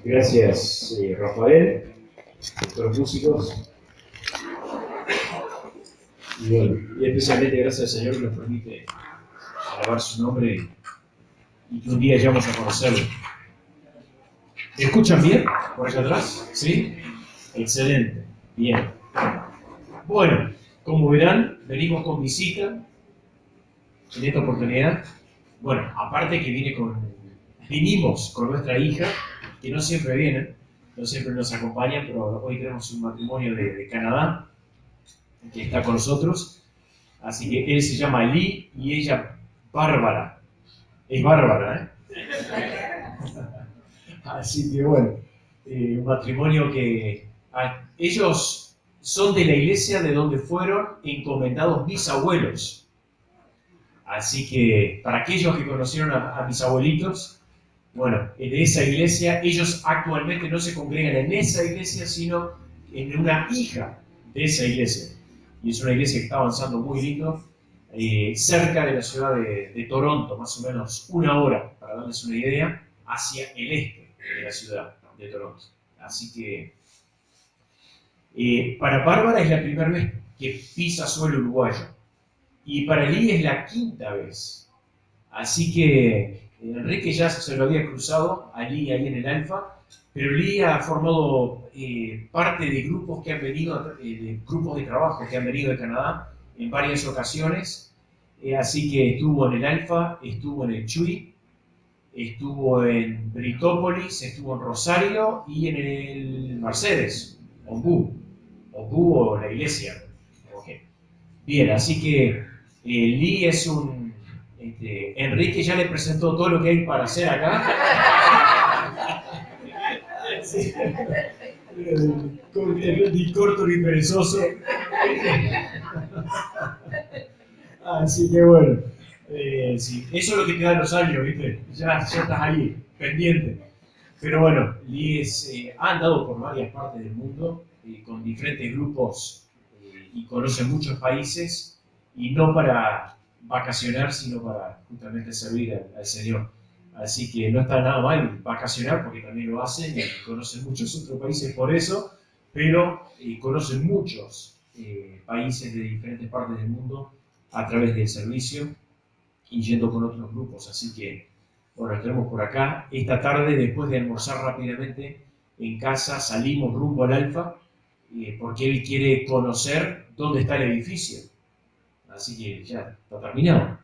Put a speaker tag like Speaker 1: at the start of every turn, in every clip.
Speaker 1: Gracias, Rafael, nuestros músicos. Y bueno, y especialmente gracias al Señor que nos permite alabar su nombre y que un día llegamos a conocerlo. ¿Me escuchan bien por allá atrás? ¿Sí? Excelente. Bien. Bueno, como verán, venimos con visita en esta oportunidad. Bueno, aparte que vinimos con nuestra hija, que no siempre vienen, no siempre nos acompañan, pero hoy tenemos un matrimonio de Canadá que está con nosotros. Así que él se llama Lee y ella Bárbara. Es Bárbara, ¿eh? Así que bueno, un matrimonio que ellos son de la iglesia de donde fueron encomendados mis abuelos. Así que para aquellos que conocieron a mis abuelitos, bueno, en esa iglesia, ellos actualmente no se congregan en esa iglesia, sino en una hija de esa iglesia. Y es una iglesia que está avanzando muy lindo, cerca de la ciudad de Toronto, más o menos una hora, para darles una idea, hacia el este de la ciudad de Toronto. Así que para Bárbara es la primera vez que pisa suelo uruguayo. Y para Lee es la quinta vez. Así que Enrique ya se lo había cruzado allí ahí en el Alfa, pero Lee ha formado parte de grupos que han venido, de grupos de trabajo que han venido de Canadá en varias ocasiones. Así que estuvo en el Alfa, estuvo en el Chuy, estuvo en Britópolis, estuvo en Rosario y en el Mercedes, Ombú o la iglesia. Okay. Bien, así que Lee es un... Enrique ya le presentó todo lo que hay para hacer acá. Sí. Ni corto ni perezoso. Así que bueno, sí. Eso es lo que te dan los años, ¿viste? Ya estás ahí, pendiente. Pero bueno, Lee ha andado por varias partes del mundo, con diferentes grupos, y conoce muchos países, y no para vacacionar, sino para justamente servir al Señor. Así que no está nada mal vacacionar, porque también lo hacen, y conocen muchos otros países por eso, pero conocen muchos países de diferentes partes del mundo a través del servicio y yendo con otros grupos. Así que, bueno, estaremos por acá. Esta tarde, después de almorzar rápidamente en casa, salimos rumbo al Alfa, porque él quiere conocer dónde está el edificio. Así que ya está terminado.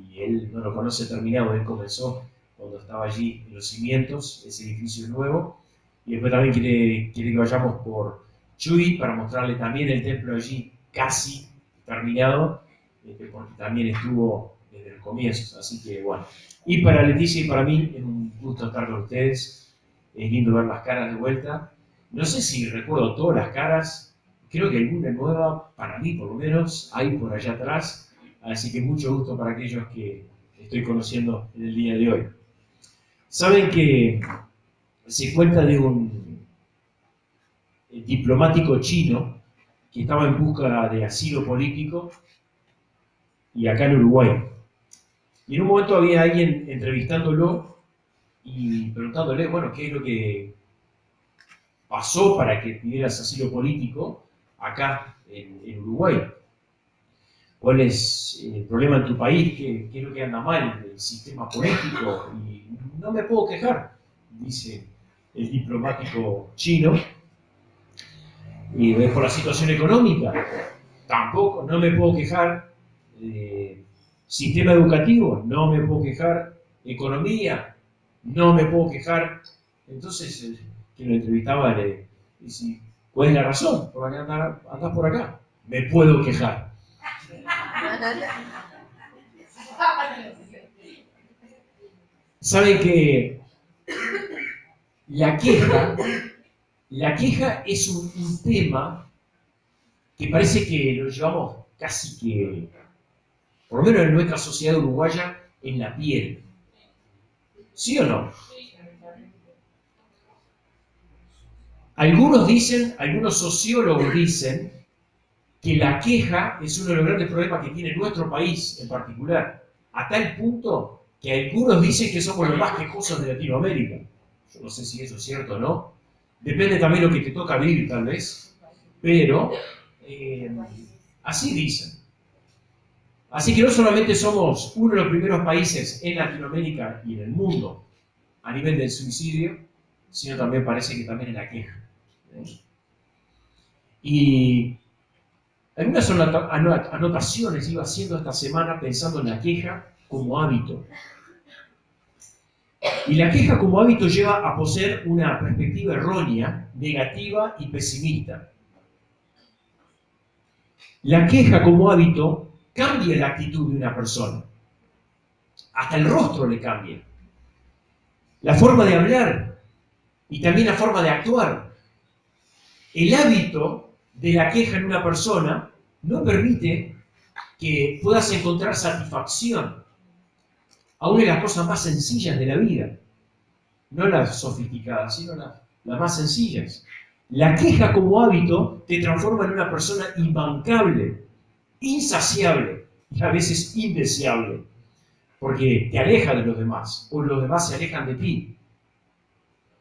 Speaker 1: Y él no lo conoce terminado, él comenzó cuando estaba allí en los cimientos, ese edificio nuevo. Y después también quiere que vayamos por Chuy para mostrarle también el templo allí casi terminado, porque también estuvo desde el comienzo. Así que bueno. Y para Leticia y para mí es un gusto estar con ustedes. Es lindo ver las caras de vuelta. No sé si recuerdo todas las caras. Creo que alguna nueva, para mí por lo menos, hay por allá atrás. Así que mucho gusto para aquellos que estoy conociendo en el día de hoy. Saben que se cuenta de un diplomático chino que estaba en busca de asilo político y acá en Uruguay. Y en un momento había alguien entrevistándolo y preguntándole, bueno, ¿qué es lo que pasó para que pidieras asilo político acá en Uruguay? ¿Cuál es el problema en tu país? ¿Qué es lo que anda mal del sistema político? Y no me puedo quejar, dice el diplomático chino. Y ves por la situación económica, tampoco, no me puedo quejar. Sistema educativo, no me puedo quejar. Economía, no me puedo quejar. Entonces, quien lo entrevistaba le dice, ¿cuál es la razón? ¿Por qué andás por acá? Me puedo quejar. Saben que la queja es un tema que parece que lo llevamos casi que, por lo menos en nuestra sociedad uruguaya, en la piel. ¿Sí o no? Algunos sociólogos dicen que la queja es uno de los grandes problemas que tiene nuestro país en particular, a tal punto que algunos dicen que somos los más quejosos de Latinoamérica. Yo no sé si eso es cierto o no. Depende también de lo que te toca vivir, tal vez. Pero así dicen. Así que no solamente somos uno de los primeros países en Latinoamérica y en el mundo a nivel del suicidio, sino también parece que también en la queja. Y algunas anotaciones iba haciendo esta semana pensando en la queja como hábito. Y la queja como hábito lleva a poseer una perspectiva errónea, negativa y pesimista. La queja como hábito cambia la actitud de una persona. Hasta el rostro le cambia. La forma de hablar y también la forma de actuar. El hábito de la queja en una persona no permite que puedas encontrar satisfacción aún en las cosas más sencillas de la vida. No las sofisticadas, sino las más sencillas. La queja como hábito te transforma en una persona imbancable, insaciable y a veces indeseable, porque te aleja de los demás o los demás se alejan de ti.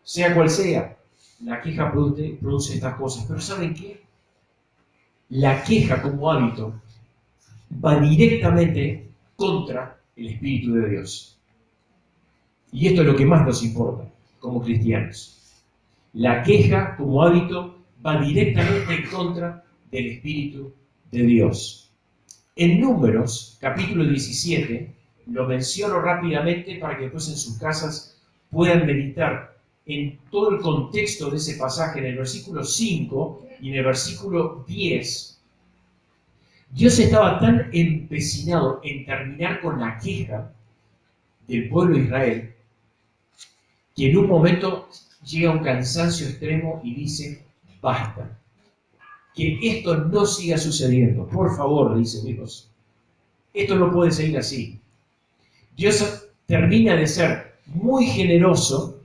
Speaker 1: Sea cual sea, la queja produce estas cosas. Pero ¿saben qué? La queja como hábito va directamente contra el Espíritu de Dios. Y esto es lo que más nos importa como cristianos. La queja como hábito va directamente en contra del Espíritu de Dios. En Números, capítulo 17, lo menciono rápidamente para que después en sus casas puedan meditar en todo el contexto de ese pasaje, en el versículo 5 y en el versículo 10. Dios estaba tan empecinado en terminar con la queja del pueblo de Israel que en un momento llega a un cansancio extremo y dice, basta, que esto no siga sucediendo, por favor, dice Dios, esto no puede seguir así. Dios termina de ser muy generoso,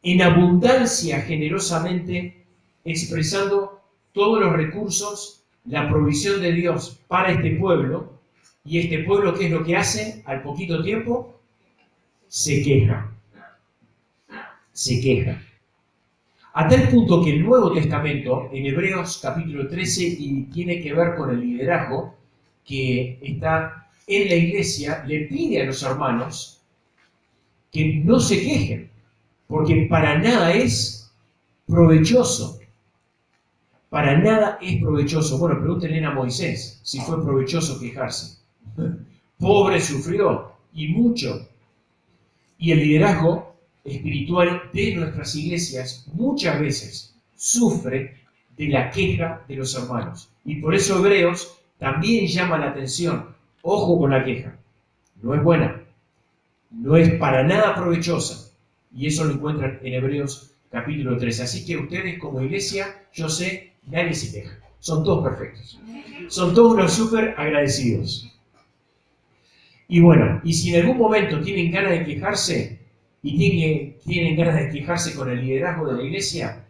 Speaker 1: en abundancia generosamente, expresando todos los recursos, la provisión de Dios para este pueblo, y este pueblo, ¿qué es lo que hace? Al poquito tiempo, se queja. Se queja. A tal punto que el Nuevo Testamento, en Hebreos capítulo 13, y tiene que ver con el liderazgo que está en la iglesia, le pide a los hermanos que no se quejen, porque para nada es provechoso. Para nada es provechoso. Bueno, pregúntenle a Moisés si fue provechoso quejarse. Pobre sufrió, y mucho. Y el liderazgo espiritual de nuestras iglesias muchas veces sufre de la queja de los hermanos. Y por eso Hebreos también llama la atención. Ojo con la queja. No es buena. No es para nada provechosa. Y eso lo encuentran en Hebreos capítulo 13. Así que ustedes como iglesia, yo sé, nadie se queja. Son todos perfectos. Son todos unos súper agradecidos. Y bueno, y si en algún momento tienen ganas de quejarse, y tienen ganas de quejarse con el liderazgo de la iglesia,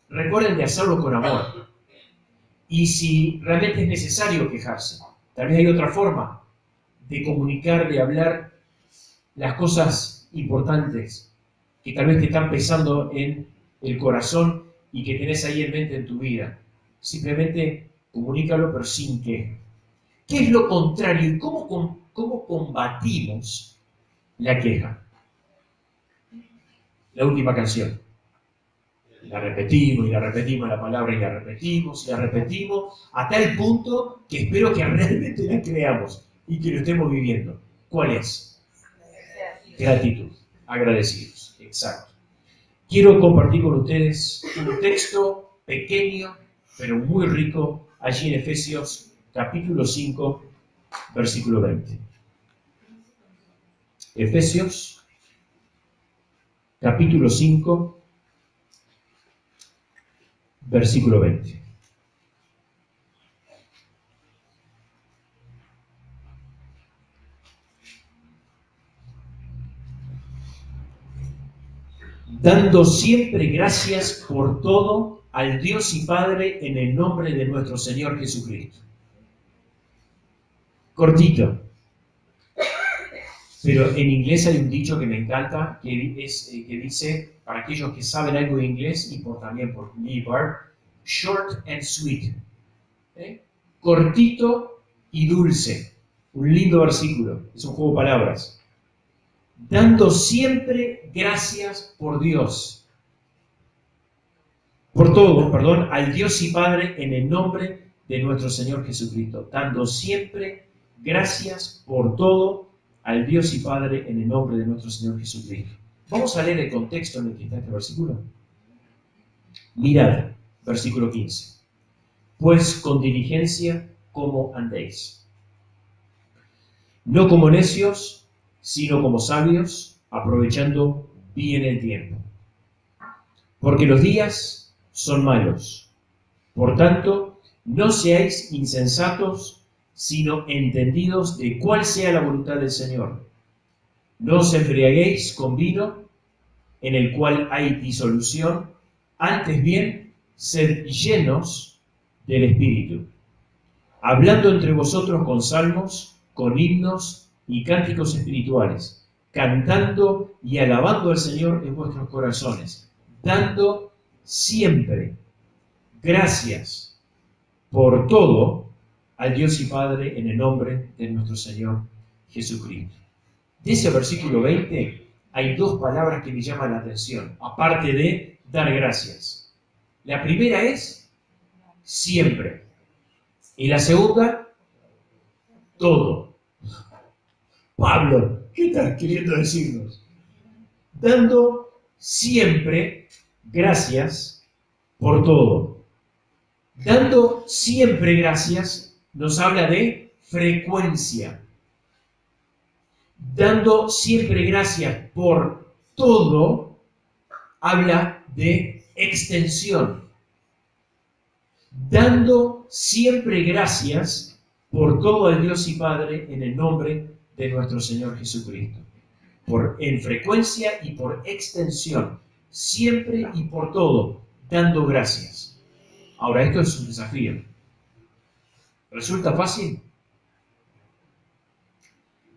Speaker 1: recuerden de hacerlo con amor. Y si realmente es necesario quejarse, tal vez hay otra forma de comunicar, de hablar las cosas importantes que tal vez te están pesando en el corazón y que tenés ahí en mente en tu vida. Simplemente comunícalo, pero sin queja. ¿Qué es lo contrario y cómo combatimos la queja? La última canción. La repetimos y la repetimos la palabra y la repetimos a tal punto que espero que realmente la creamos y que lo estemos viviendo. ¿Cuál es? Gratitud. Agradecidos. Exacto. Quiero compartir con ustedes un texto pequeño pero muy rico allí en Efesios capítulo 5 versículo 20. Efesios capítulo 5 versículo 20. Dando siempre gracias por todo al Dios y Padre en el nombre de nuestro Señor Jesucristo. Cortito. Pero en inglés hay un dicho que me encanta, que dice, para aquellos que saben algo de inglés, y también por mí, Bart, short and sweet. ¿Eh? Cortito y dulce. Un lindo versículo, es un juego de palabras. Dando siempre gracias por Dios. Por todo, perdón, al Dios y Padre en el nombre de nuestro Señor Jesucristo. Dando siempre gracias por todo al Dios y Padre en el nombre de nuestro Señor Jesucristo. Vamos a leer el contexto en el que está este versículo. Mirad, versículo 15. Pues con diligencia como andéis. No como necios, sino como sabios, aprovechando bien el tiempo. Porque los días son malos. Por tanto, no seáis insensatos, sino entendidos de cuál sea la voluntad del Señor. No os embriaguéis con vino, en el cual hay disolución, antes bien, sed llenos del Espíritu, hablando entre vosotros con salmos, con himnos y cánticos espirituales, cantando y alabando al Señor en vuestros corazones, dando siempre gracias por todo al Dios y Padre en el nombre de nuestro Señor Jesucristo. De ese versículo 20 hay dos palabras que me llaman la atención, aparte de dar gracias. La primera es siempre. Y la segunda, todo. Pablo, ¿qué estás queriendo decirnos? Dando siempre gracias por todo. Dando siempre gracias nos habla de frecuencia. Dando siempre gracias por todo habla de extensión. Dando siempre gracias por todo al Dios y Padre en el nombre de nuestro Señor Jesucristo. En frecuencia y por extensión. Siempre y por todo, dando gracias. Ahora, esto es un desafío. ¿Resulta fácil?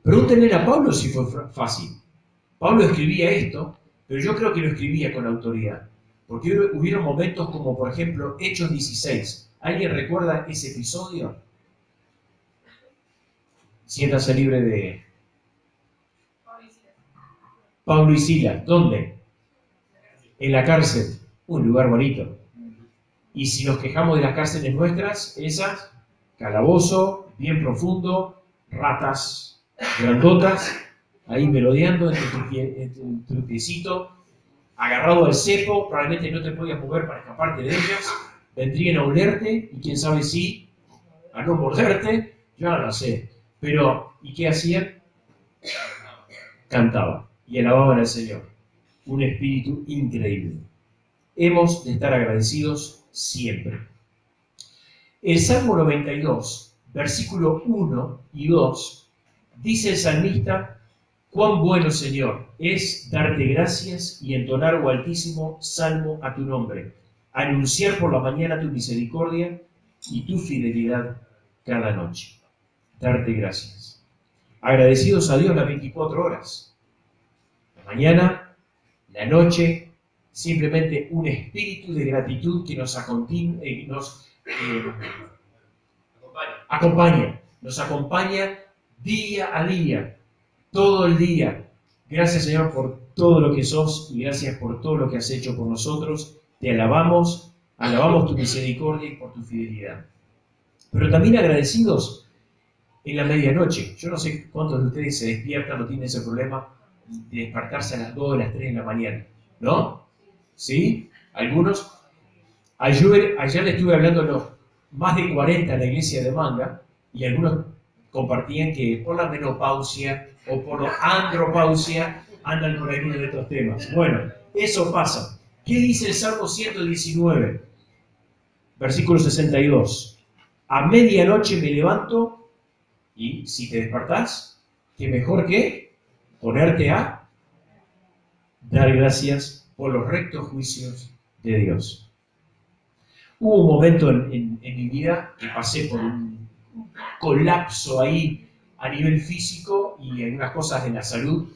Speaker 1: Pregúntenle a Pablo si fue fácil. Pablo escribía esto, pero yo creo que lo escribía con autoridad. Porque hubieron momentos como, por ejemplo, Hechos 16. ¿Alguien recuerda ese episodio? Siéntase libre de... Pablo y Silas. ¿Dónde? En la cárcel. Un lugar bonito. Y si nos quejamos de las cárceles nuestras, esas, calabozo, bien profundo, ratas grandotas, ahí merodeando entre tu piecito, agarrado al cepo, probablemente no te podías mover para escaparte de ellas, vendrían a olerte, y quién sabe si a no morderte, yo no lo sé. Pero, ¿y qué hacían? Cantaban y alababan al Señor. Un espíritu increíble. Hemos de estar agradecidos siempre. El Salmo 92, versículo 1 y 2, dice el salmista: cuán bueno, Señor, es darte gracias y entonar, oh Altísimo, salmo a tu nombre, anunciar por la mañana tu misericordia y tu fidelidad cada noche. Darte gracias. Agradecidos a Dios las 24 horas. La mañana, la noche, simplemente un espíritu de gratitud que nos acompaña día a día, todo el día. Gracias, Señor, por todo lo que sos y gracias por todo lo que has hecho por nosotros. Te alabamos tu misericordia y por tu fidelidad. Pero también agradecidos en la medianoche. Yo no sé cuántos de ustedes se despiertan o tienen ese problema de despertarse a las 2 o las 3 de la mañana, ¿no? ¿Sí? Algunos. Ayer le estuve hablando a los más de 40 en la iglesia de Manga y algunos compartían que por la menopausia o por la andropausia andan por algunos de estos temas. Bueno, eso pasa. ¿Qué dice el Salmo 119? Versículo 62. A medianoche me levanto y si te despertás, ¿qué mejor que ponerte a dar gracias por los rectos juicios de Dios? Hubo un momento en mi vida que pasé por un colapso ahí a nivel físico físico y algunas cosas de la salud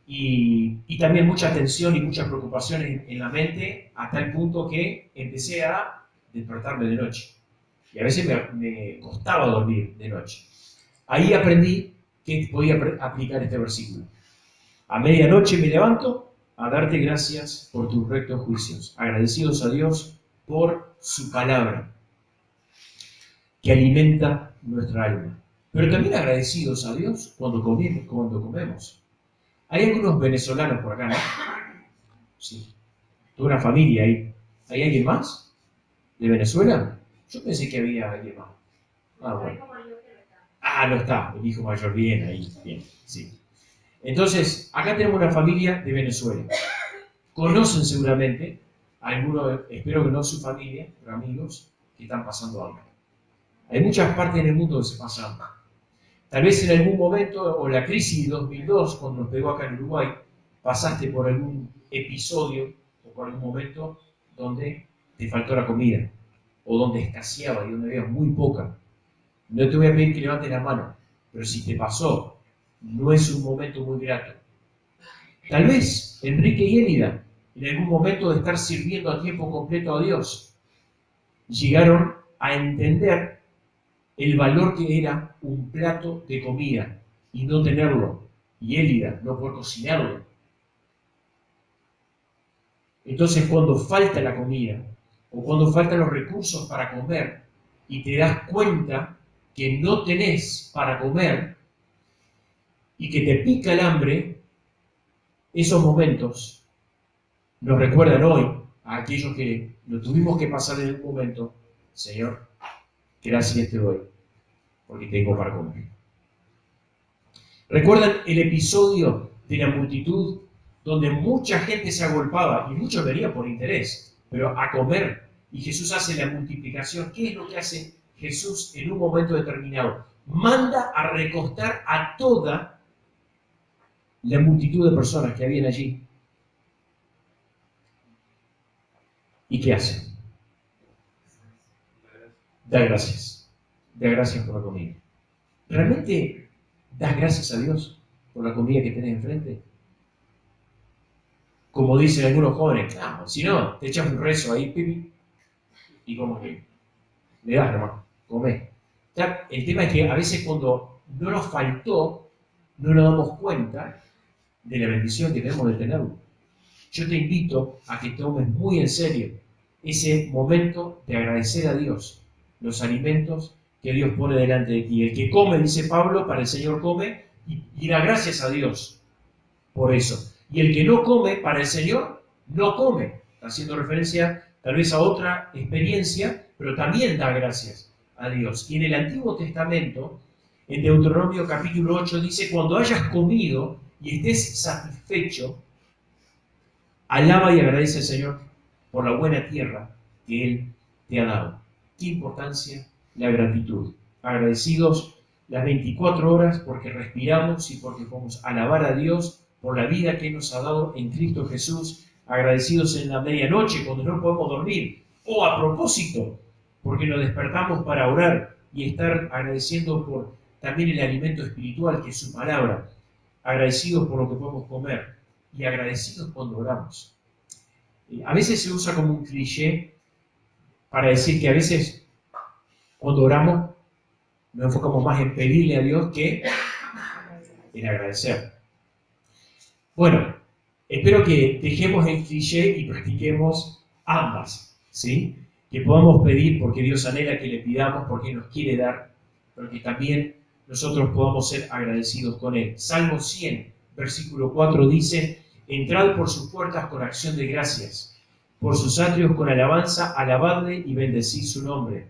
Speaker 1: y también mucha tensión y muchas preocupaciones en la mente a tal punto que empecé a despertarme de noche. Y a veces me costaba dormir de noche. Ahí aprendí que podía aplicar este versículo. A medianoche me levanto a darte gracias por tus rectos juicios, agradecidos a Dios por su palabra, que alimenta nuestra alma. Pero también agradecidos a Dios cuando comemos. Hay algunos venezolanos por acá, ¿no? Sí. Toda una familia ahí. ¿Hay alguien más de Venezuela? Yo pensé que había alguien más. Ah, bueno. Ah, no está. El hijo mayor, bien ahí. Bien, sí. Entonces, acá tenemos una familia de Venezuela. Conocen seguramente, algunos, espero que no su familia, pero amigos, que están pasando hambre. Hay muchas partes en el mundo que se pasan hambre. Tal vez en algún momento, o la crisis de 2002, cuando nos pegó acá en Uruguay, pasaste por algún episodio o por algún momento donde te faltó la comida, o donde escaseaba y donde había muy poca. No te voy a pedir que levantes la mano, pero si te pasó, no es un momento muy grato. Tal vez Enrique y Élida, en algún momento de estar sirviendo a tiempo completo a Dios, llegaron a entender el valor que era un plato de comida y no tenerlo, y Élida no poder cocinarlo. Entonces, cuando falta la comida o cuando faltan los recursos para comer y te das cuenta que no tenés para comer y que te pica el hambre, esos momentos nos recuerdan hoy a aquellos que lo tuvimos que pasar en un momento: Señor, gracias te doy porque tengo para comer. ¿Recuerdan el episodio de la multitud donde mucha gente se agolpaba y muchos venían por interés, pero a comer? Y Jesús hace la multiplicación. ¿Qué es lo que hace Jesús en un momento determinado? Manda a recostar a toda la multitud de personas que habían allí. ¿Y qué hace? Da gracias. Da gracias por la comida. ¿Realmente das gracias a Dios por la comida que tenés enfrente? Como dicen algunos jóvenes, claro, si no, te echas un rezo ahí, pipi, y como que le das, hermano, comé. El tema es que a veces cuando no nos faltó, no nos damos cuenta de la bendición que tenemos de tenerlo. Yo te invito a que tomes muy en serio ese momento de agradecer a Dios los alimentos que Dios pone delante de ti. El que come, dice Pablo, para el Señor come y da gracias a Dios por eso. Y el que no come, para el Señor, no come. Haciendo referencia tal vez a otra experiencia, pero también da gracias a Dios. Y en el Antiguo Testamento, en Deuteronomio capítulo 8, dice: cuando hayas comido y estés satisfecho, alaba y agradece al Señor por la buena tierra que Él te ha dado. Qué importancia la gratitud. Agradecidos las 24 horas porque respiramos y porque podemos alabar a Dios por la vida que nos ha dado en Cristo Jesús. Agradecidos en la medianoche cuando no podemos dormir. O a propósito, porque nos despertamos para orar y estar agradeciendo por también el alimento espiritual que es su palabra. Agradecidos por lo que podemos comer y agradecidos cuando oramos. A veces se usa como un cliché para decir que a veces cuando oramos nos enfocamos más en pedirle a Dios que en agradecer. Bueno, espero que dejemos el cliché y practiquemos ambas, ¿sí? Que podamos pedir porque Dios anhela que le pidamos, porque nos quiere dar, pero que también nosotros podamos ser agradecidos con Él. Salmo 100, versículo 4 dice: entrad por sus puertas con acción de gracias, por sus atrios con alabanza, alabadle y bendecid su nombre.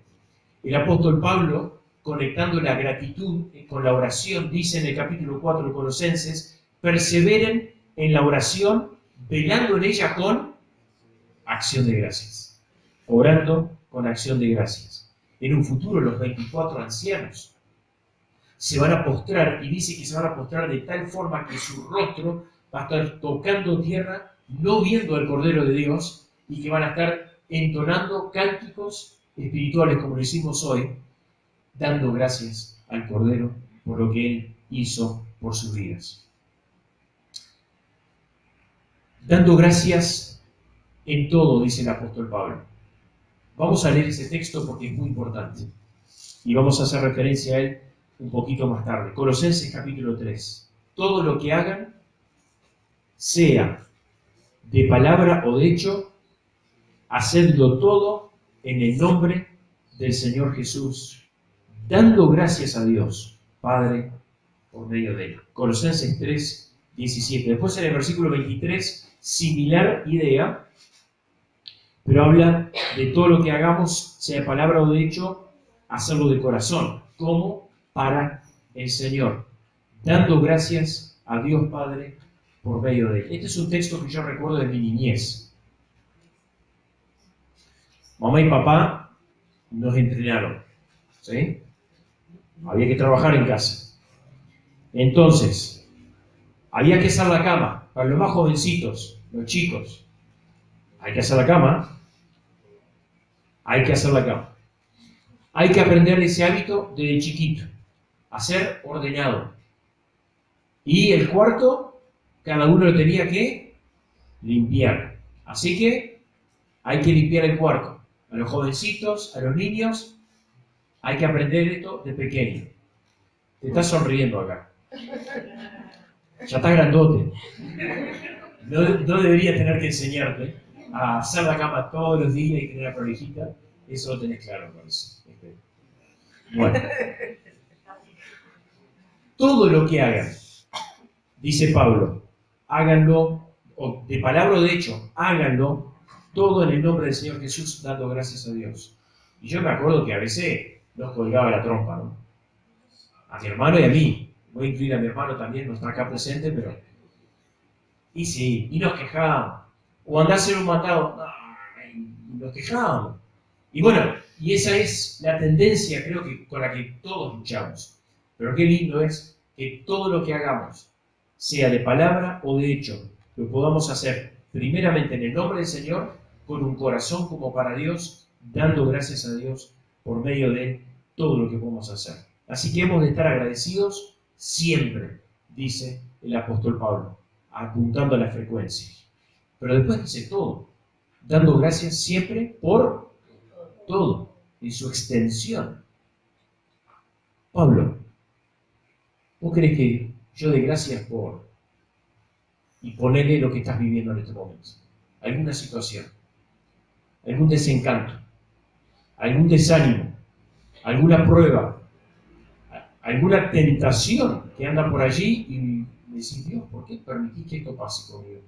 Speaker 1: El apóstol Pablo, conectando la gratitud con la oración, dice en el capítulo 4 de Colosenses: perseveren en la oración, velando en ella con acción de gracias. Orando con acción de gracias. En un futuro los 24 ancianos se van a postrar, y dice que se van a postrar de tal forma que su rostro va a estar tocando tierra, no viendo al Cordero de Dios, y que van a estar entonando cánticos espirituales como lo hicimos hoy, dando gracias al Cordero por lo que Él hizo por por sus vidas. Dando gracias en todo, dice el apóstol Pablo. Vamos a leer ese texto porque es muy importante. Y vamos a hacer referencia a él un poquito más tarde. Colosenses capítulo 3. Todo lo que hagan, sea de palabra o de hecho, hacedlo todo en el nombre del Señor Jesús, dando gracias a Dios, Padre, por medio de él. Colosenses 3, 17. Después en el versículo 23, similar idea, pero habla de todo lo que hagamos, sea de palabra o de hecho, hacerlo de corazón, como para el Señor, dando gracias a Dios Padre por medio de él. Este es un texto que yo recuerdo de mi niñez. Mamá y papá nos entrenaron, ¿sí? Había que trabajar en casa. Entonces, había que hacer la cama. Para los más jovencitos, los chicos, hay que hacer la cama. Hay que hacer la cama. Hay que aprender ese hábito desde chiquito, a ser ordenado. Y el cuarto, cada uno lo tenía que limpiar. Así que hay que limpiar el cuarto. A los jovencitos, a los niños, hay que aprender esto de pequeño. Te estás sonriendo acá. Ya estás grandote. No debería tener que enseñarte a hacer la cama todos los días y tener la prolijita. Eso lo tenés claro, parece. Bueno. Todo lo que hagan, dice Pablo, háganlo, o de palabra o de hecho, háganlo todo en el nombre del Señor Jesús, dando gracias a Dios. Y yo me acuerdo que a veces nos colgaba la trompa, ¿no? A mi hermano y a mí. Voy a incluir a mi hermano también, no está acá presente, pero... Y sí, y nos quejábamos. O andar a ser un matado. Ay, y nos quejábamos. Y bueno, y esa es la tendencia, creo que con la que todos luchamos. Pero qué lindo es que todo lo que hagamos, sea de palabra o de hecho, lo podamos hacer primeramente en el nombre del Señor, con un corazón como para Dios, dando gracias a Dios por medio de todo lo que podemos hacer. Así que hemos de estar agradecidos siempre, dice el apóstol Pablo, apuntando a la frecuencia. Pero después dice todo, dando gracias siempre por todo, en su extensión. Pablo, ¿vos crees que yo dé gracias por y ponerle lo que estás viviendo en este momento? Alguna situación, algún desencanto, algún desánimo, alguna prueba, alguna tentación que anda por allí y decís, Dios, ¿por qué permitís que esto pase conmigo?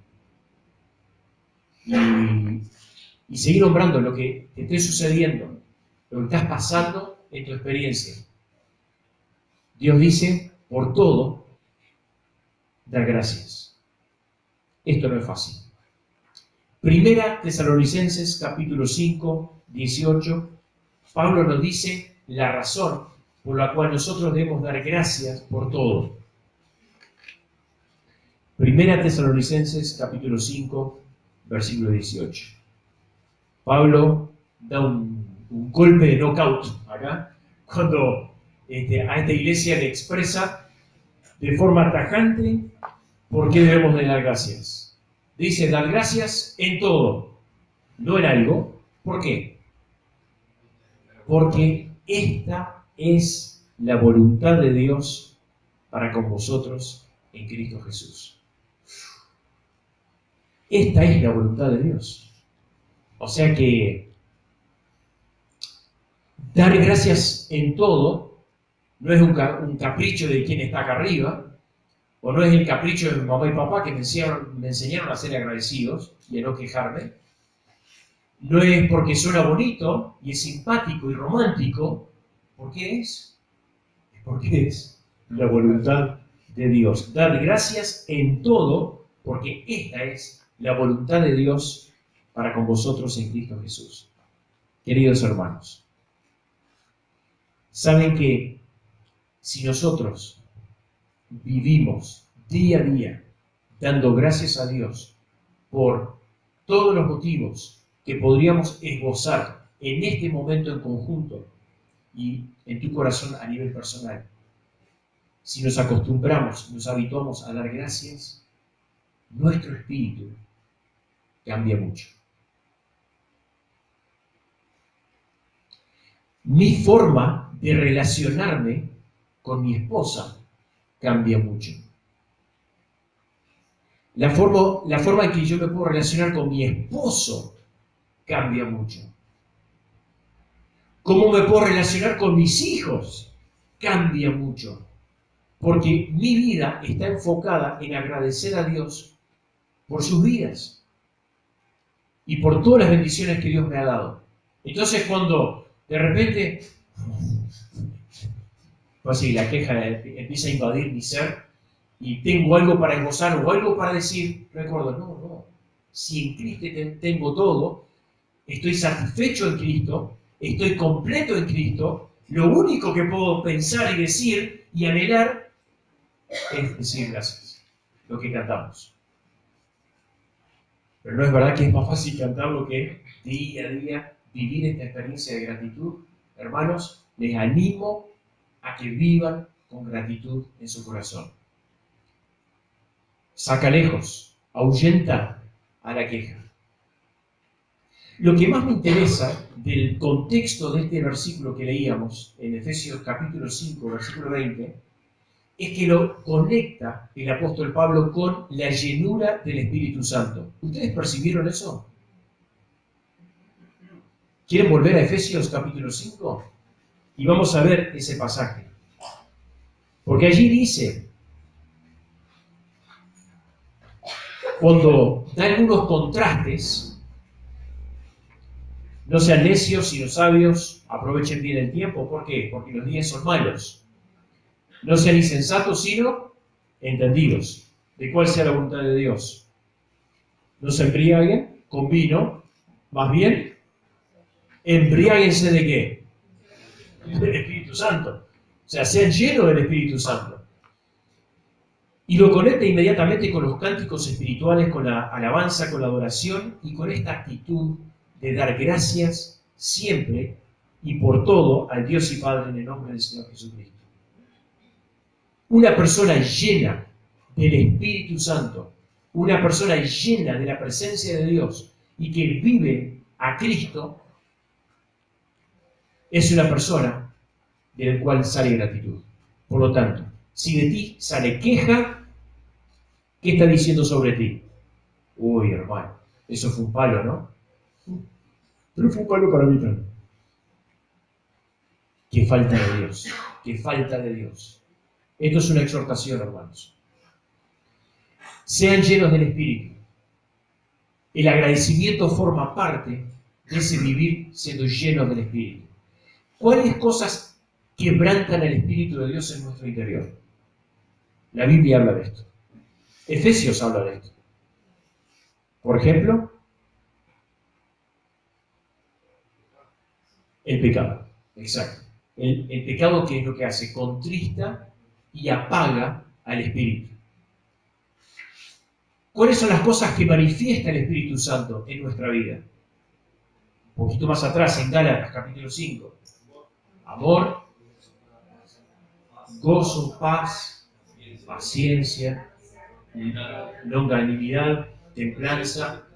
Speaker 1: Y seguir nombrando lo que te esté sucediendo, lo que estás pasando en tu experiencia. Dios dice, por todo, dar gracias. Esto no es fácil. Primera Tesalonicenses capítulo 5, 18, Pablo nos dice la razón por la cual nosotros debemos dar gracias por todo. Primera Tesalonicenses capítulo 5, versículo 18. Pablo da un golpe de knockout acá, cuando a esta iglesia le expresa de forma tajante por qué debemos de dar gracias. Dice, dar gracias en todo, no en algo. ¿Por qué? Porque esta es la voluntad de Dios para con vosotros en Cristo Jesús. Esta es la voluntad de Dios. O sea que dar gracias en todo no es un capricho de quien está acá arriba, o no es el capricho de mi mamá y papá que me enseñaron a ser agradecidos y a no quejarme. No es porque suena bonito y es simpático y romántico. ¿Por qué es? Porque es la voluntad de Dios. Dar gracias en todo, porque esta es la voluntad de Dios para con vosotros en Cristo Jesús. Queridos hermanos, saben que si nosotros vivimos día a día dando gracias a Dios por todos los motivos que podríamos esbozar en este momento en conjunto y en tu corazón a nivel personal, si nos acostumbramos, nos habituamos a dar gracias, nuestro espíritu cambia mucho. Mi forma de relacionarme con mi esposa cambia mucho. La forma en que yo me puedo relacionar con mi esposo cambia mucho. Cómo me puedo relacionar con mis hijos cambia mucho. Porque mi vida está enfocada en agradecer a Dios por sus vidas y por todas las bendiciones que Dios me ha dado. Entonces cuando de repente, pues sí, la queja empieza a invadir mi ser y tengo algo para gozar o algo para decir, recuerdo, no, si en Cristo tengo todo, estoy satisfecho en Cristo, estoy completo en Cristo, lo único que puedo pensar y decir y anhelar es decir gracias, lo que cantamos. Pero no es verdad que es más fácil cantarlo que día a día vivir esta experiencia de gratitud. Hermanos, les animo a que vivan con gratitud en su corazón. Saca lejos, ahuyenta a la queja. Lo que más me interesa del contexto de este versículo que leíamos en Efesios capítulo 5, versículo 20, es que lo conecta el apóstol Pablo con la llenura del Espíritu Santo. ¿Ustedes percibieron eso? ¿Quieren volver a Efesios capítulo 5? Y vamos a ver ese pasaje. Porque allí dice, cuando da algunos contrastes, no sean necios sino sabios, aprovechen bien el tiempo. ¿Por qué? Porque los días son malos. No sean insensatos sino entendidos. ¿De cuál sea la voluntad de Dios? No se embriaguen con vino, más bien embriáguense de qué? Del Espíritu Santo. O sea, sean llenos del Espíritu Santo. Y lo conecta inmediatamente con los cánticos espirituales, con la alabanza, con la adoración y con esta actitud de dar gracias siempre y por todo al Dios y Padre en el nombre del Señor Jesucristo. Una persona llena del Espíritu Santo, una persona llena de la presencia de Dios y que vive a Cristo, es una persona de la cual sale gratitud. Por lo tanto, si de ti sale queja, ¿qué está diciendo sobre ti? Uy, hermano, eso fue un palo, ¿no? Pero fue un palo para mí también. Qué falta de Dios, qué falta de Dios. Esto es una exhortación, hermanos. Sean llenos del Espíritu. El agradecimiento forma parte de ese vivir siendo llenos del Espíritu. ¿Cuáles cosas quebrantan el Espíritu de Dios en nuestro interior? La Biblia habla de esto. Efesios habla de esto. Por ejemplo, el pecado. Exacto. El pecado, ¿qué es lo que hace? Contrista y apaga al Espíritu. ¿Cuáles son las cosas que manifiesta el Espíritu Santo en nuestra vida? Un poquito más atrás, en Gálatas, capítulo 5. Amor, gozo, paz, paciencia, longanimidad, templanza,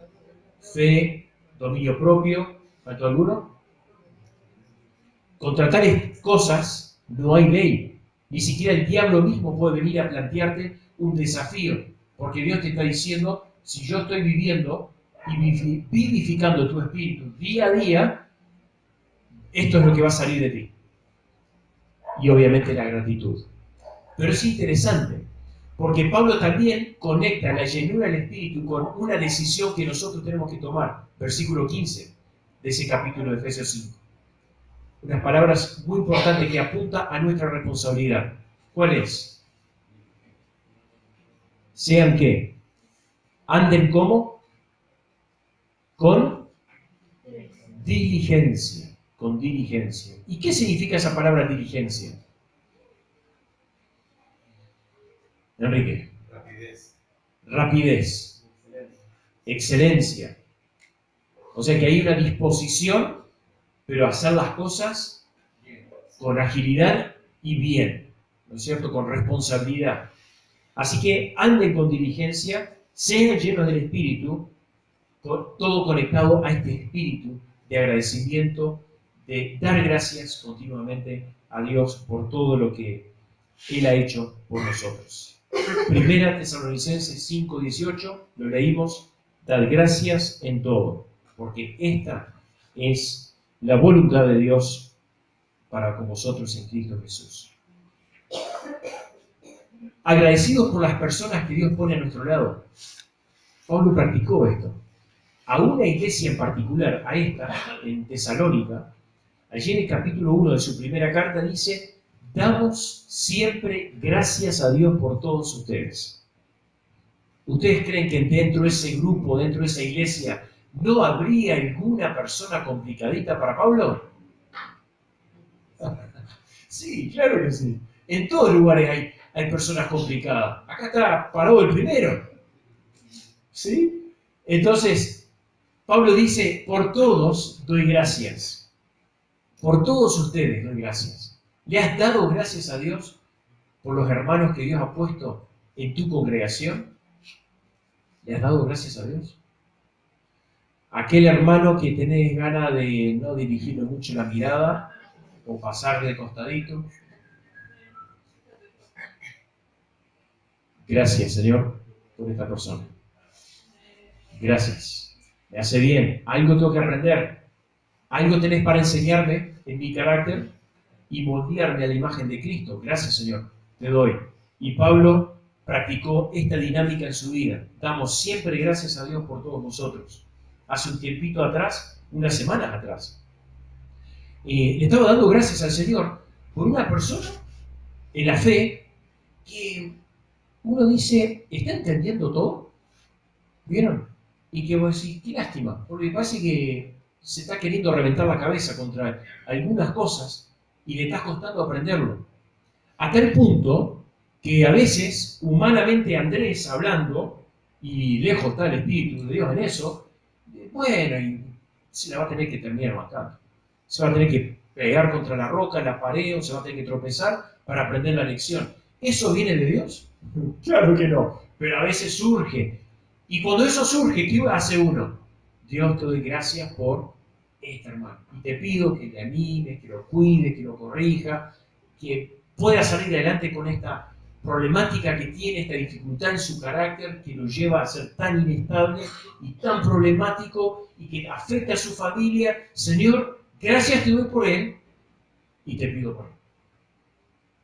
Speaker 1: fe, dominio propio. ¿Faltó alguno? Contra tales cosas no hay ley. Ni siquiera el diablo mismo puede venir a plantearte un desafío. Porque Dios te está diciendo, si yo estoy viviendo y vivificando tu espíritu día a día, esto es lo que va a salir de ti. Y obviamente la gratitud. Pero es interesante, porque Pablo también conecta la llenura del espíritu con una decisión que nosotros tenemos que tomar. Versículo 15 de ese capítulo de Efesios 5. Unas palabras muy importantes que apunta a nuestra responsabilidad. ¿Cuál es? Sean que anden como con diligencia. Con diligencia. ¿Y qué significa esa palabra diligencia? Enrique. Rapidez. Excelencia. O sea que hay una disposición, pero hacer las cosas con agilidad y bien. ¿no es cierto?, con responsabilidad. Así que anden con diligencia, sean llenos del Espíritu, todo conectado a este espíritu de agradecimiento, de dar gracias continuamente a Dios por todo lo que Él ha hecho por nosotros. Primera Tesalonicenses 5:18, lo leímos, dad gracias en todo, porque esta es la voluntad de Dios para con vosotros en Cristo Jesús. Agradecidos por las personas que Dios pone a nuestro lado. Pablo practicó esto. A una iglesia en particular, a esta, en Tesalónica, allí en el capítulo 1 de su primera carta dice, damos siempre gracias a Dios por todos ustedes. ¿Ustedes creen que dentro de ese grupo, dentro de esa iglesia, no habría alguna persona complicadita para Pablo? Sí, claro que sí. En todos lugares hay personas complicadas. Acá está parado el primero. ¿Sí? Entonces, Pablo dice, por todos doy gracias. Por todos ustedes doy gracias. ¿Le has dado gracias a Dios por los hermanos que Dios ha puesto en tu congregación? ¿Le has dado gracias a Dios? Aquel hermano que tenés ganas de no dirigirle mucho la mirada o pasarle de costadito. Gracias, Señor, por esta persona. Gracias. Me hace bien. Algo tengo que aprender. Algo tenés para enseñarme en mi carácter y moldearme a la imagen de Cristo. Gracias, Señor. Te doy. Y Pablo practicó esta dinámica en su vida. Damos siempre gracias a Dios por todos nosotros. Hace un tiempito atrás, unas semanas atrás, le estaba dando gracias al Señor por una persona en la fe que uno dice, ¿está entendiendo todo? ¿Vieron? Y que vos decís, qué lástima, porque parece que se está queriendo reventar la cabeza contra algunas cosas y le está costando aprenderlo. A tal punto que a veces, humanamente Andrés hablando, y lejos está el Espíritu de Dios en eso, bueno, y se la va a tener que terminar matando. Se va a tener que pegar contra la roca, la pared, o se va a tener que tropezar para aprender la lección. ¿Eso viene de Dios? Claro que no, pero a veces surge. Y cuando eso surge, ¿qué hace uno? Dios, te doy gracias por este hermano. Y te pido que le animes, que lo cuides, que lo corrija, que pueda salir adelante con esta problemática que tiene, esta dificultad en su carácter que lo lleva a ser tan inestable y tan problemático y que afecta a su familia. Señor, gracias te doy por él y te pido por él.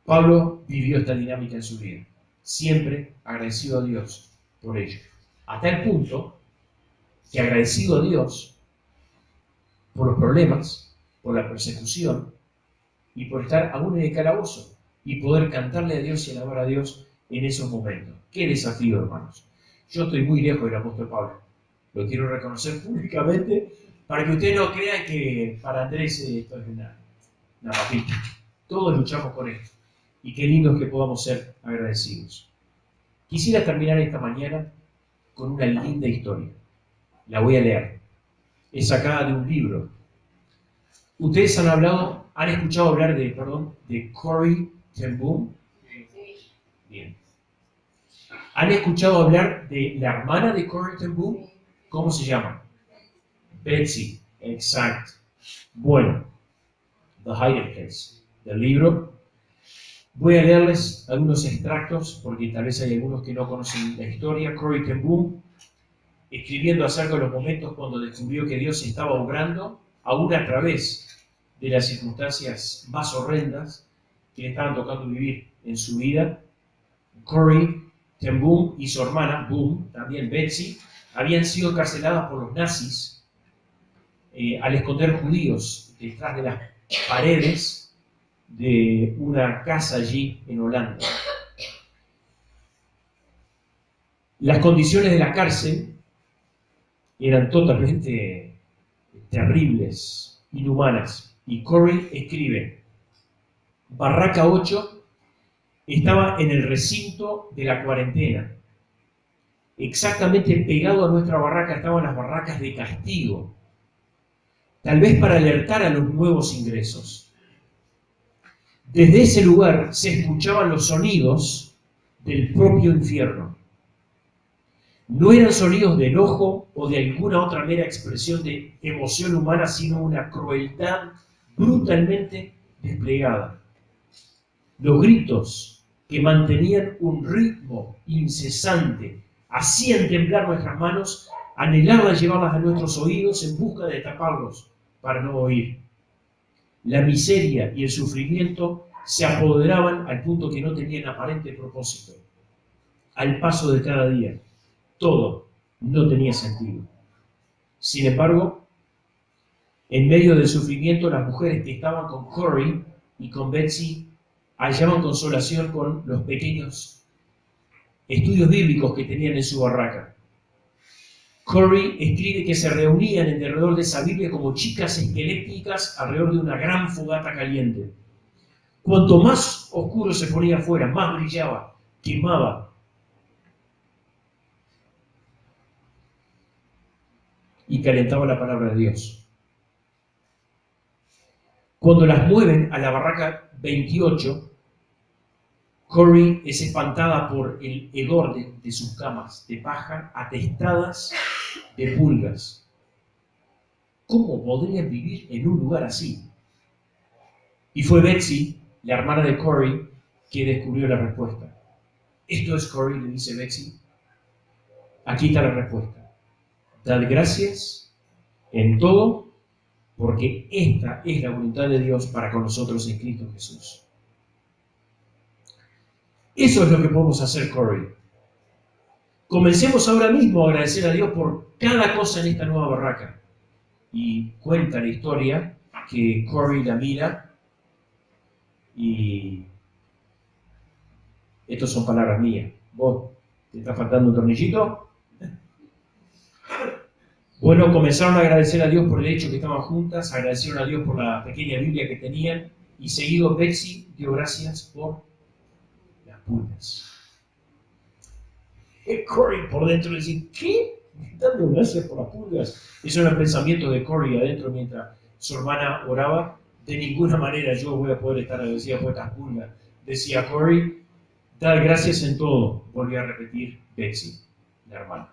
Speaker 1: Pablo vivió esta dinámica en su vida, siempre agradecido a Dios por ello. A tal punto que agradecido a Dios por los problemas, por la persecución y por estar aún en el calabozo y poder cantarle a Dios y alabar a Dios en esos momentos. ¡Qué desafío, hermanos! Yo estoy muy lejos del apóstol Pablo. Lo quiero reconocer públicamente para que ustedes no crean que para Andrés esto es una papita. Todos luchamos con esto. Y qué lindo es que podamos ser agradecidos. Quisiera terminar esta mañana con una linda historia. La voy a leer. Es sacada de un libro. Ustedes han escuchado hablar de Corrie ten Boom. Bien. ¿Han escuchado hablar de la hermana de Corrie ten Boom? ¿Cómo se llama? Betsy. Exacto. Bueno, The Hiding Place, del libro. Voy a leerles algunos extractos, porque tal vez hay algunos que no conocen la historia. Corrie ten Boom, escribiendo acerca de los momentos cuando descubrió que Dios estaba obrando, aún a través de las circunstancias más horrendas que le estaban tocando vivir en su vida. Corrie ten Boom y su hermana, Boom, también Betsy, habían sido encarceladas por los nazis al esconder judíos detrás de las paredes de una casa allí en Holanda. Las condiciones de la cárcel eran totalmente terribles, inhumanas. Y Corrie escribe, Barraca 8 estaba en el recinto de la cuarentena. Exactamente pegado a nuestra barraca estaban las barracas de castigo, tal vez para alertar a los nuevos ingresos. Desde ese lugar se escuchaban los sonidos del propio infierno. No eran sonidos de enojo o de alguna otra mera expresión de emoción humana, sino una crueldad brutalmente desplegada. Los gritos que mantenían un ritmo incesante hacían temblar nuestras manos, anhelaban llevarlas a nuestros oídos en busca de taparlos para no oír. La miseria y el sufrimiento se apoderaban al punto que no tenían aparente propósito. Al paso de cada día, todo no tenía sentido. Sin embargo, en medio del sufrimiento, las mujeres que estaban con Corey y con Betsy hallaban consolación con los pequeños estudios bíblicos que tenían en su barraca. Corey escribe que se reunían en derredor de esa Biblia como chicas esqueléticas alrededor de una gran fogata caliente. Cuanto más oscuro se ponía afuera, más brillaba, quemaba y calentaba la palabra de Dios. Cuando las mueven a la barraca 28, Corey es espantada por el hedor de sus camas de paja atestadas de pulgas. ¿Cómo podrían vivir en un lugar así? Y fue Betsy, la hermana de Corey, que descubrió la respuesta. Esto es Corey, le dice Betsy. Aquí está la respuesta. Dad gracias en todo, porque esta es la voluntad de Dios para con nosotros en Cristo Jesús. Eso es lo que podemos hacer, Corey. Comencemos ahora mismo a agradecer a Dios por cada cosa en esta nueva barraca. Y cuenta la historia que Corey la mira y estas son palabras mías. ¿Vos te está faltando un tornillito? Bueno, comenzaron a agradecer a Dios por el hecho que estaban juntas, agradecieron a Dios por la pequeña Biblia que tenían y seguido Betsy dio gracias por las pulgas. Corey por dentro decía, ¿qué? Dando gracias por las pulgas. Eso era el pensamiento de Corey adentro mientras su hermana oraba. De ninguna manera yo voy a poder estar agradecida por estas pulgas. Decía Corey, dar gracias en todo, volvió a repetir Betsy, la hermana.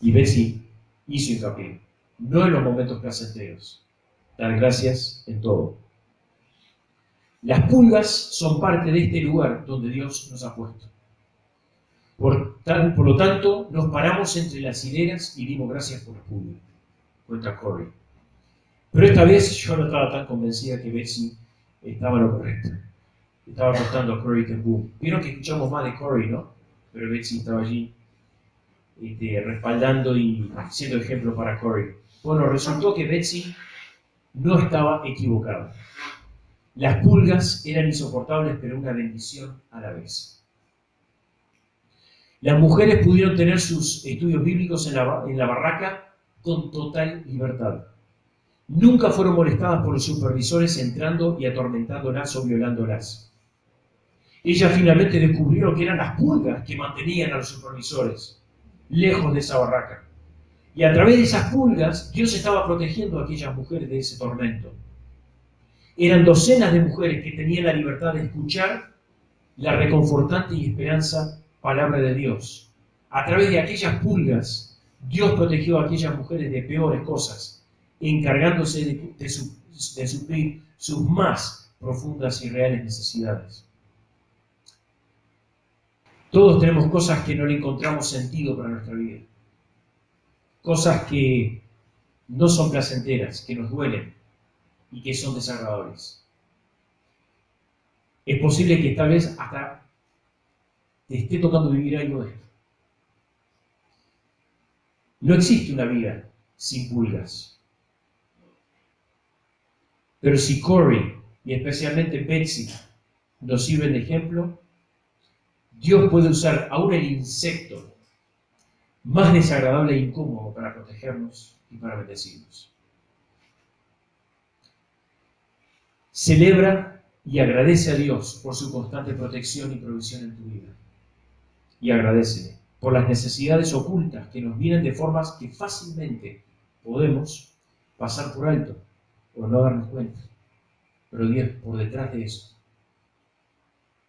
Speaker 1: Y Betsy hizo hincapié, no en los momentos placenteros, dar gracias en todo. Las pulgas son parte de este lugar donde Dios nos ha puesto. Por lo tanto, nos paramos entre las hileras y dimos gracias por las pulgas, cuenta Corey. Pero esta vez yo no estaba tan convencida que Betsy estaba en lo correcto. Estaba apostando a Corey Ten Boom. Vieron que escuchamos más de Corey, ¿no? Pero Betsy estaba allí respaldando y siendo ejemplo para Corey. Bueno, resultó que Betsy no estaba equivocada. Las pulgas eran insoportables, pero una bendición a la vez. Las mujeres pudieron tener sus estudios bíblicos en la barraca con total libertad. Nunca fueron molestadas por los supervisores entrando y atormentándolas o violándolas. Ellas finalmente descubrieron que eran las pulgas que mantenían a los supervisores lejos de esa barraca. Y a través de esas pulgas, Dios estaba protegiendo a aquellas mujeres de ese tormento. Eran docenas de mujeres que tenían la libertad de escuchar la reconfortante y esperanza palabra de Dios. A través de aquellas pulgas, Dios protegió a aquellas mujeres de peores cosas, encargándose de suplir sus más profundas y reales necesidades. Todos tenemos cosas que no le encontramos sentido para nuestra vida. Cosas que no son placenteras, que nos duelen y que son desagradables. Es posible que tal vez hasta te esté tocando vivir algo de esto. No existe una vida sin pulgas. Pero si Corey y especialmente Betsy nos sirven de ejemplo, Dios puede usar aún el insecto más desagradable e incómodo para protegernos y para bendecirnos. Celebra y agradece a Dios por su constante protección y provisión en tu vida. Y agradécele por las necesidades ocultas que nos vienen de formas que fácilmente podemos pasar por alto o no darnos cuenta. Pero Dios, por detrás de eso,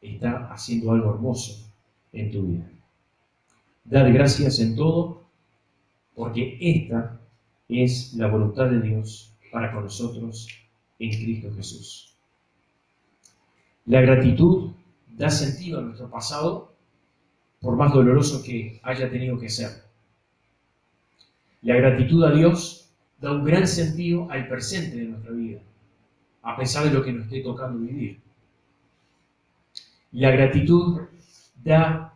Speaker 1: está haciendo algo hermoso en tu vida. Dad gracias en todo, porque esta es la voluntad de Dios para con nosotros en Cristo Jesús. La gratitud da sentido a nuestro pasado, por más doloroso que haya tenido que ser. La gratitud a Dios da un gran sentido al presente de nuestra vida, a pesar de lo que nos esté tocando vivir. La gratitud da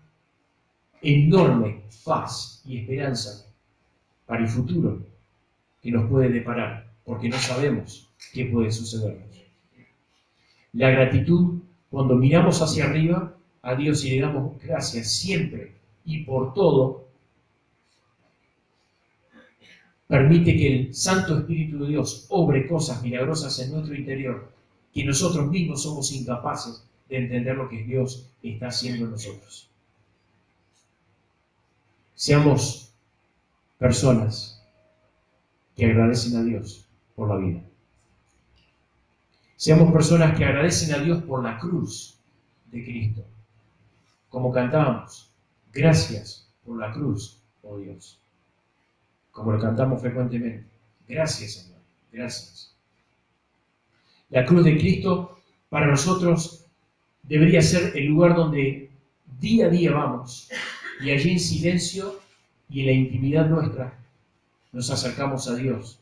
Speaker 1: enorme paz y esperanza para el futuro que nos puede deparar, porque no sabemos qué puede sucedernos. La gratitud, cuando miramos hacia arriba a Dios y le damos gracias siempre y por todo, permite que el Santo Espíritu de Dios obre cosas milagrosas en nuestro interior, que nosotros mismos somos incapaces de entender lo que Dios está haciendo en nosotros. Seamos personas que agradecen a Dios por la vida. Seamos personas que agradecen a Dios por la cruz de Cristo. Como cantábamos, gracias por la cruz, oh Dios. Como lo cantamos frecuentemente, gracias Señor, gracias. La cruz de Cristo para nosotros debería ser el lugar donde día a día vamos y allí en silencio y en la intimidad nuestra nos acercamos a Dios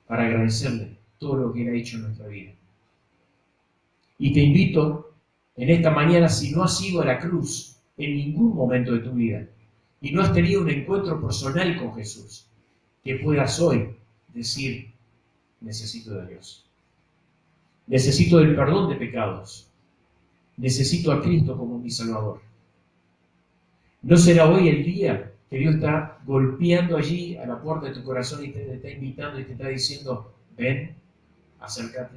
Speaker 1: para agradecerle todo lo que Él ha hecho en nuestra vida. Y te invito en esta mañana, si no has ido a la cruz en ningún momento de tu vida y no has tenido un encuentro personal con Jesús, que puedas hoy decir, necesito de Dios. Necesito del perdón de pecados. Necesito a Cristo como mi Salvador. ¿No será hoy el día que Dios está golpeando allí a la puerta de tu corazón y te está invitando y te está diciendo, ven, acércate?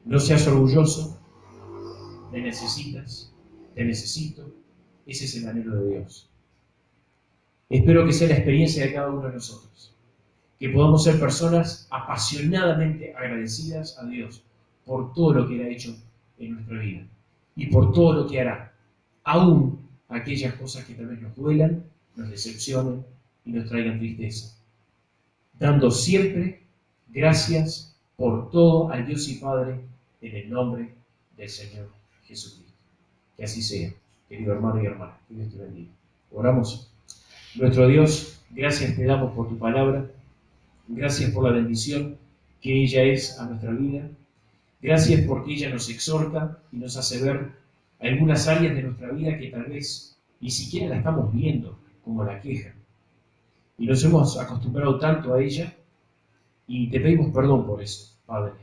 Speaker 1: No seas orgulloso, me necesitas, te necesito. Ese es el anhelo de Dios. Espero que sea la experiencia de cada uno de nosotros, que podamos ser personas apasionadamente agradecidas a Dios por todo lo que Él ha hecho en nuestra vida y por todo lo que hará, aún aquellas cosas que tal vez nos duelan, nos decepcionen y nos traigan tristeza, dando siempre gracias por todo al Dios y Padre en el nombre del Señor Jesucristo. Que así sea, querido hermano y hermana, que Dios te bendiga. Oramos. Nuestro Dios, gracias te damos por tu palabra, gracias por la bendición que ella es a nuestra vida, gracias porque ella nos exhorta y nos hace ver algunas áreas de nuestra vida que tal vez ni siquiera la estamos viendo, como la queja. Y nos hemos acostumbrado tanto a ella y te pedimos perdón por eso, Padre.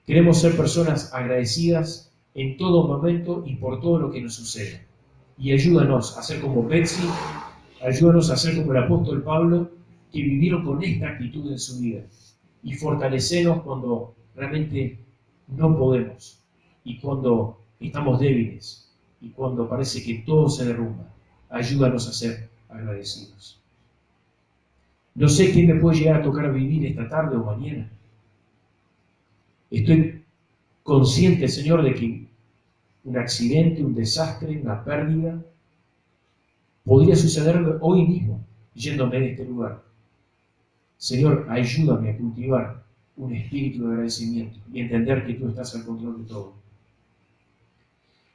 Speaker 1: Queremos ser personas agradecidas en todo momento y por todo lo que nos sucede. Y ayúdanos a ser como Betsy, ayúdanos a ser como el apóstol Pablo, que vivieron con esta actitud en su vida. Y fortalecenos cuando realmente no podemos y cuando estamos débiles y cuando parece que todo se derrumba. Ayúdanos a ser agradecidos. No sé qué me puede llegar a tocar vivir esta tarde o mañana. Estoy consciente, Señor, de que un accidente, un desastre, una pérdida podría sucederme hoy mismo, yéndome de este lugar. Señor, ayúdame a cultivar un espíritu de agradecimiento y entender que tú estás al control de todo.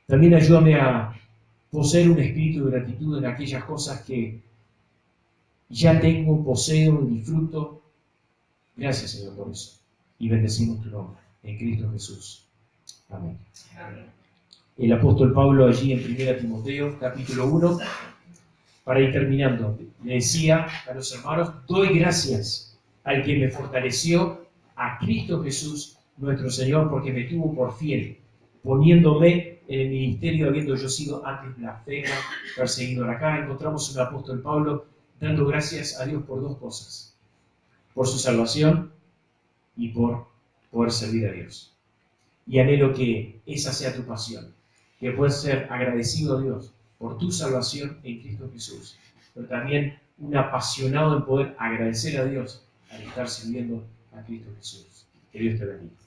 Speaker 1: También ayúdame a poseer un espíritu de gratitud en aquellas cosas que ya tengo, poseo y disfruto. Gracias, Señor, por eso. Y bendecimos tu nombre, en Cristo Jesús. Amén. El apóstol Pablo allí en 1 Timoteo, capítulo 1, para ir terminando, le decía a los hermanos, doy gracias al que me fortaleció, a Cristo Jesús, nuestro Señor, porque me tuvo por fiel, poniéndome en el ministerio, habiendo yo sido antes blasfemo, perseguidor. Acá encontramos un apóstol Pablo dando gracias a Dios por dos cosas, por su salvación y por poder servir a Dios. Y anhelo que esa sea tu pasión, que puedas ser agradecido a Dios por tu salvación en Cristo Jesús, pero también un apasionado en poder agradecer a Dios al estar sirviendo a Cristo Jesús. Que Dios te bendiga.